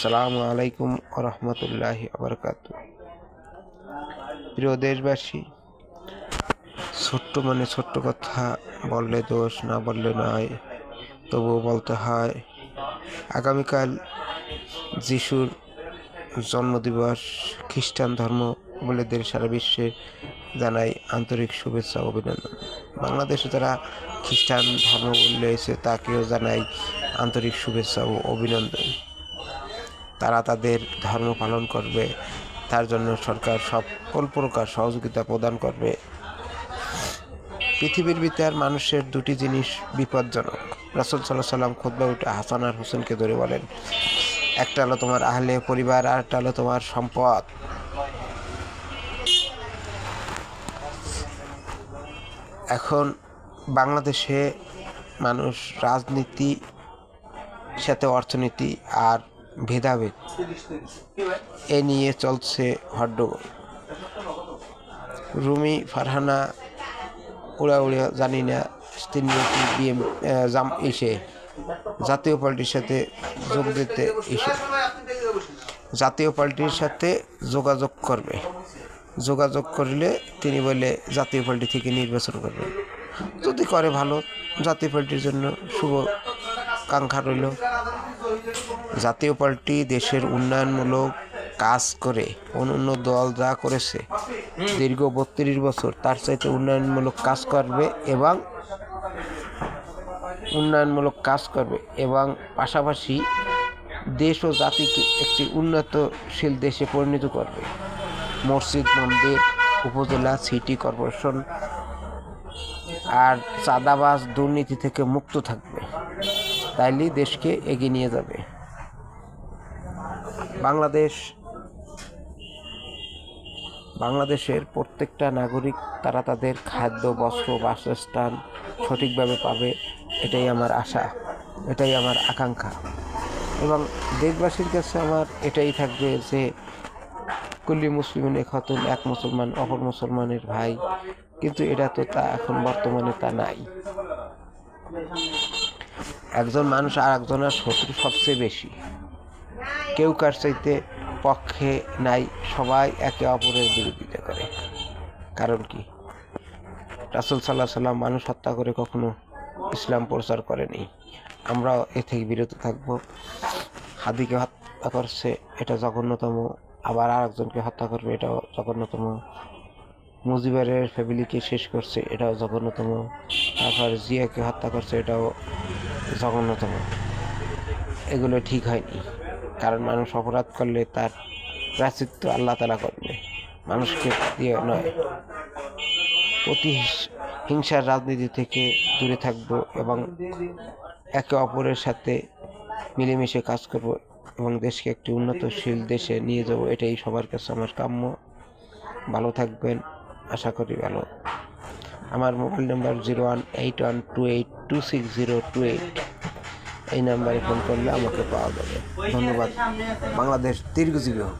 আসসালামু আলাইকুম রহমতুল্লাহি আবরকাতু। প্রিয় দেশবাসী, ছোট্ট কথা বললে দোষ, না বললে নয়, তবুও বলতে হয়। আগামীকাল যিশুর জন্মদিবস। খ্রিস্টান ধর্ম বলেদের সারা বিশ্বে জানাই আন্তরিক শুভেচ্ছা ও অভিনন্দন। বাংলাদেশে যারা খ্রিস্টান ধর্ম বলেছে তাকেও জানাই আন্তরিক শুভেচ্ছা ও অভিনন্দন। তারা তাদের ধর্ম পালন করবে, তার জন্য সরকার সকল প্রকার সহযোগিতা প্রদান করবে। পৃথিবীর ভিতর মানুষের দুটি জিনিস বিপজ্জনক। রাসূল সাল্লাল্লাহু আলাইহি সাল্লাম খুতবায় উঠে হাসান আর হোসেনকে ধরে বলেন, একটা হলো তোমার আহলে পরিবার, আর একটা হলো তোমার সম্পদ। এখন বাংলাদেশে মানুষ রাজনীতি সাথে অর্থনীতি আর ভেদাভেদ এ নিয়ে চলছে হট্টগোল। রুমি ফারহানা উড়া জানি না, তিনি জাতীয় পার্টির সাথে যোগ দিতে জাতীয় পার্টির সাথে যোগাযোগ করলে তিনি বলে জাতীয় পার্টি থেকে নির্বাচন করবেন। যদি করে ভালো, জাতীয় পার্টির জন্য শুভ কাঙ্ক্ষা রইল। জাতীয় পার্টি দেশের উন্নয়নমূলক কাজ করে অন্য দল যা করেছে দীর্ঘ 32 বছর তার চাইতে উন্নয়নমূলক কাজ করবে এবং পাশাপাশি দেশ ও জাতিকে একটি উন্নতশীল দেশে পরিণত করবে। মসজিদ, মন্দির, উপজেলা, সিটি কর্পোরেশন আর চাঁদাবাজ দুর্নীতি থেকে মুক্ত থাকবে, তাইলেই দেশকে এগিয়ে নিয়ে যাবে। বাংলাদেশের প্রত্যেকটা নাগরিক তারা তাদের খাদ্য, বস্ত্র, বাসস্থান সঠিকভাবে পাবে, এটাই আমার আশা, এটাই আমার আকাঙ্ক্ষা। এবং দেশবাসীর কাছে আমার এটাই থাকবে যে কুল্লি মুসলিমিন খাতুন, এক মুসলমান অপর মুসলমানের ভাই, কিন্তু এটা তো তা এখন বর্তমানে তা নাই। একজন মানুষ আর একজনের শত্রু সবচেয়ে বেশি, কেউ কার চাইতে পক্ষে নাই, সবাই একে অপরের বিরোধিতা করে। কারণ কি? রাসূল সাল্লাল্লাহু আলাইহি সাল্লাম মানুষ হত্যা করে কখনো ইসলাম প্রচার করেনি। আমরাও এ থেকে বিরত থাকবো। হাদিকে হত্যা করছে, এটা জঘন্যতম। আবার আরেকজনকে হত্যা করবে, এটাও জঘন্যতম। মুজিবের ফ্যামিলিকে শেষ করছে, এটাও জঘন্যতম। তারপর জিয়াকে হত্যা করছে, এটাও জঘন্যতম। এগুলো ঠিক হয়নি, কারণ মানুষ অপরাধ করলে তার প্রায়শ্চিত্ত আল্লাহ তাআলা করবে, মানুষকে দিয়ে নয়। হিংসার রাজনীতি থেকে দূরে থাকবো এবং একে অপরের সাথে মিলেমিশে কাজ করব এবং দেশকে একটি উন্নতশীল দেশে নিয়ে যাব, এটাই সবার কাছে আমার কাম্য। ভালো থাকবেন, আশা করি ভালো। আমার মোবাইল নাম্বার 018128260028। এই নাম্বারে ফোন করলে আমাকে পাওয়া যাবে। ধন্যবাদ। বাংলাদেশ দীর্ঘজীবী হোক।